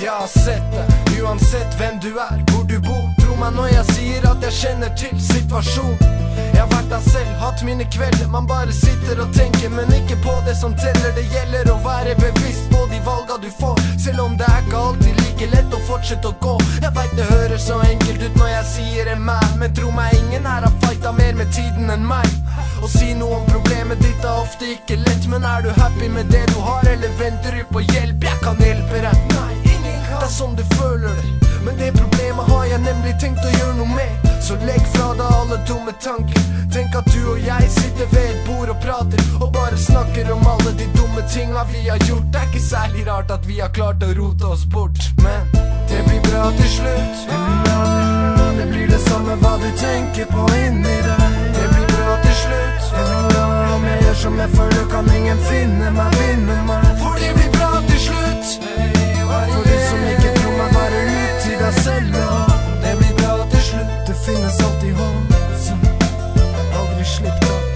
Jeg har sett deg, uansett hvem du hvor du bor. Tro meg når jeg sier at jeg kjenner til situasjonen. Jeg har vært der selv, hatt mine kvelder. Man bare sitter og tenker, men ikke på det som teller. Det gjelder å være bevisst på de valga du får, selv om det ikke alltid like lett å fortsette å gå. Jeg vet det høres så enkelt ut når jeg sier en man, men tro meg, ingen her har fighta mer med tiden enn meg. Å si noe om problemet ditt ofte ikke lett, men du happy med det du har, eller venter du på hjelp? Jeg kan hjelpe deg. Nei, ingen kan. Det sånn du føler det, men det problemet har jeg nemlig tenkt å gjøre noe med. Så legg fra deg alle dumme tanker. Tenk at du og jeg sitter ved et bord og prater, og bare snakker om alle de dumme tinga vi har gjort. Det ikke særlig rart at vi har klart å rote oss bort, men det blir bra til slutt. Det blir det samme hva du tenker på inni deg. Det blir bra til slutt. Om jeg gjør som jeg føler, kan ingen finne meg, vinne meg. For det blir bra til slutt. For de som ikke tror meg, bare ut til deg selv. Det blir bra til slutt. Det finnes alltid hånd, så aldri slipp tak.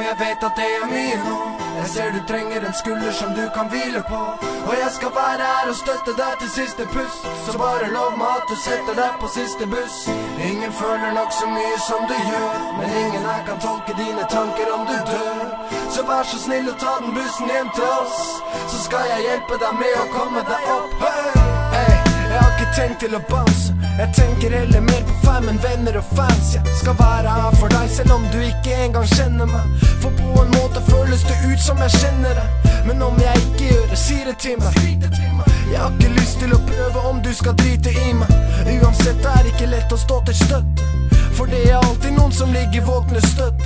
Jeg vet at det er mye nå. Jeg ser du trenger en skulder som du kan hvile på, og jeg skal være her og støtte deg til siste puss. Så bare lov meg at du setter deg på siste buss. Ingen føler nok så mye som du gjør, men ingen her kan tolke dine tanker om du dør. Så vær så snill og ta den bussen hjem til oss, så skal jeg hjelpe deg med å komme deg opp. Hey, jeg har ikke tenkt til å bounce. Jeg tenker heller mer på fammen, venner og fans. Jeg skal være her for deg, selv om du ikke engang kjenner meg. For på en måte føles det ut som jeg kjenner deg, men om jeg ikke gjør det, si det til meg. Jeg har ikke lyst til å prøve om du skal drite i meg. Uansett, det er ikke lett å stå til støtte, for det er alltid noen som ligger våkne støtt.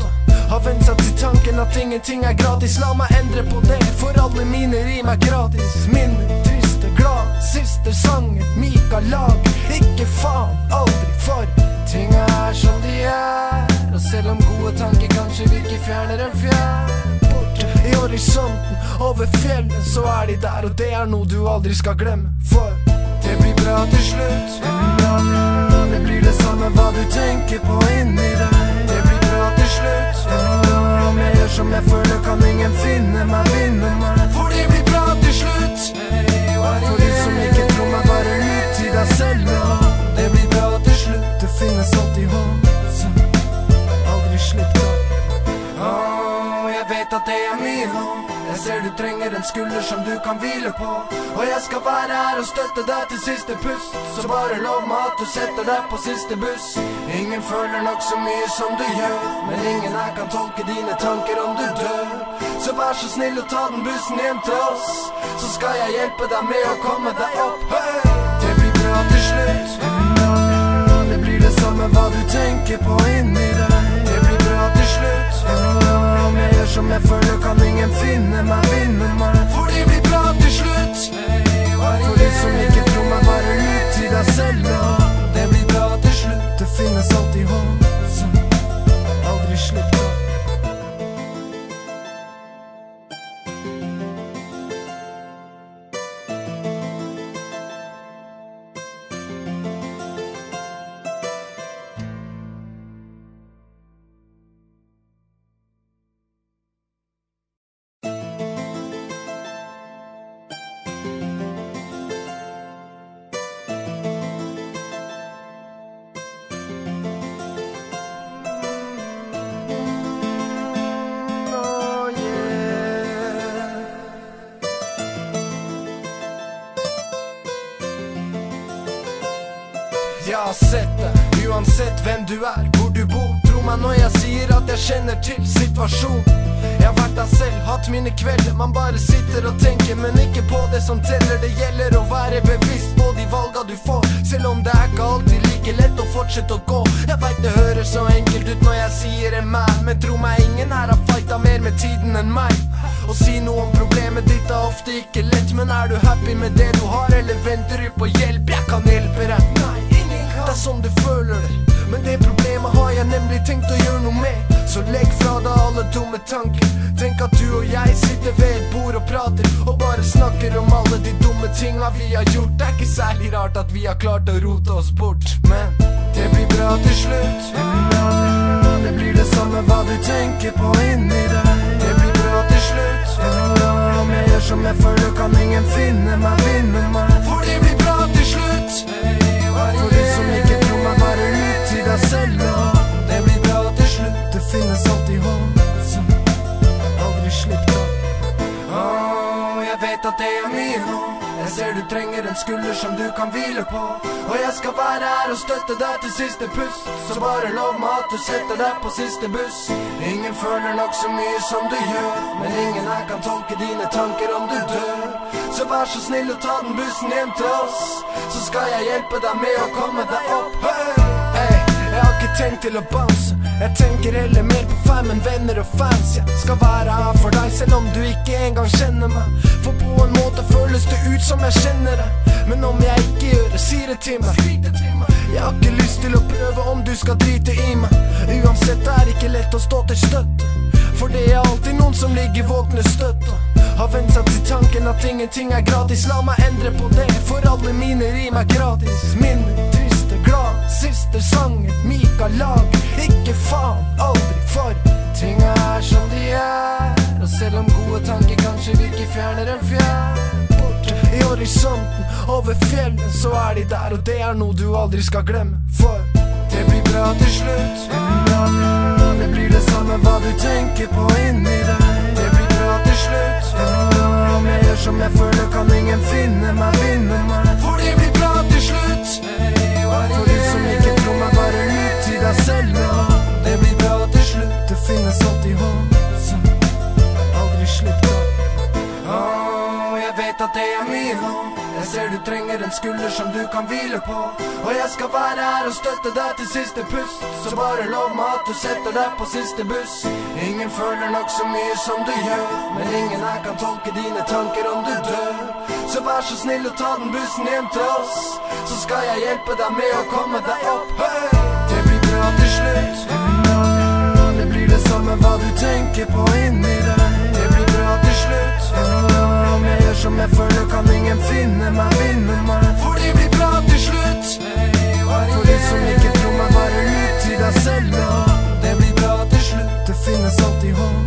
Har vent seg til tanken at ingenting er gratis. La meg endre på det, for alle mine rim er gratis. Minne, triste, glad, siste sangen, Mika lag. Ikke faen, aldri, for ting er som de er. Og selv om gode tanker kanskje virker fjernere enn fjær, borte i horisonten, over fjellet, så er de der. Og det er noe du aldri skal glemme, for det blir bra til slutt. Det blir det samme hva du tenker på inni deg. Det blir bra til slutt. Om jeg gjør som jeg føler, kan ingen finne meg, vinne meg. For det blir bra til slutt. For de som ikke tror meg, bare ut til deg selv. Det blir bra til slutt. Det finnes alltid hånd, så aldri slipp tak. Jeg vet at det er mye nå. Jeg ser du trenger en skulder som du kan hvile på, og jeg skal være her og støtte deg til siste puss. Så bare lov meg at du setter deg på siste buss. Ingen føler nok så mye som du gjør, men ingen her kan tolke dine tanker om du dør. Så vær så snill og ta den bussen hjem til oss, så skal jeg hjelpe deg med å komme deg opp. Det blir bra til slutt. Det blir det samme hva du tenker på inni deg. Det blir bra til slutt. Om jeg gjør som jeg føler, kan ingen finne meg, vinne meg. For det blir bra til slutt. For de som ikke tror meg, bare ut til deg selv. Det blir bra til slutt. Det finnes alltid hånd, så aldri slipp tak. Jeg har sett deg, uansett hvem du hvor du bor. Tro meg når jeg sier at jeg kjenner til situasjonen. Jeg har vært der selv, hatt mine kvelder. Man bare sitter og tenker, men ikke på det som teller. Det gjelder å være bevisst på de valga du får, selv om det ikke alltid like lett å fortsette å gå. Jeg vet det høres så enkelt ut når jeg sier en man, men tro meg, ingen her har fighta mer med tiden enn meg. Å si noe om problemet ditt ofte ikke lett, men du happy med det du har, eller venter du på hjelp? Jeg kan hjelpe deg. Nei, det sånn du føler det, men det problemet har jeg nemlig tenkt å gjøre noe med. Så legg fra deg alle dumme tanker. Tenk at du og jeg sitter ved et bord og prater, og bare snakker om alle de dumme tinga vi har gjort. Det ikke særlig rart at vi har klart å rote oss bort, men det blir bra til slutt. Det blir det samme hva du tenker på inni deg. Det blir bra til slutt. Om jeg gjør som jeg føler kan ingen finne meg, vinne meg. For det blir bra til slutt. For de som ikke tror meg, bare lytt til deg selv. Det blir bra til slutt. Det finnes alltid håp, så aldri slipp tak. Jeg vet at det er mye nå. Jeg ser du trenger en skulder som du kan hvile på. Og jeg skal være her og støtte deg til siste puss. Så bare lov meg at du setter deg på siste buss. Ingen føler nok så mye som du gjør, men ingen her kan tolke dine tanker om du dør. Så vær så snill og ta den bussen hjem til oss, så skal jeg hjelpe deg med å komme deg opp. Hey, jeg har ikke tenkt til å bounce. Jeg tenker heller mer på fam enn venner og fans. Jeg skal være her for deg selv om du ikke engang kjenner meg. For på en måte føles det ut som jeg kjenner deg, men om jeg ikke gjør det, si det til meg. Jeg har ikke lyst til å prøve om du skal drite i meg. Uansett det er ikke lett å stå til støtte, for det er alltid noen som ligger våkne støtt og har vent seg til tanken at ingenting er gratis. La meg endre på det, for alle mine rim er gratis. Minne, triste, glad, siste sangen Mika lag. Ikke faen, aldri, for ting er som de er. Og selv om gode tanker kanskje virker fjernere enn fjern, borte i horisonten, over fjellet, så er de der. Og det er noe du aldri skal glemme, for det blir bra til slutt. Det blir det samme hva du tenker på inni deg. Det blir bra til slutt. Om jeg gjør som jeg føler kan ingen finne meg, vinne meg. For det blir bra til slutt. For de som ikke tror meg, bare lytt til deg selv. Det blir bra til slutt. Det finnes alltid håp, så aldri slipp tak. Jeg vet at det er mye nå. Jeg ser du trenger en skulder som du kan hvile på. Og jeg skal være her og støtte deg til siste puss, så bare lov meg at du setter deg på siste buss. Ingen føler nok så mye som du gjør, men ingen her kan tolke dine tanker om du dør. Så vær så snill og ta den bussen hjem til oss, så skal jeg hjelpe deg med å komme deg opp. Det blir bra til slutt. Det blir det samme hva du tenker på inni deg. Det blir bra til slutt. Om jeg gjør som jeg føler kan ingen finne meg, vinne meg. For det blir bra til slutt. For de som ikke tror meg, bare lytt til deg selv. Det blir bra til slutt. Det finnes alltid håp.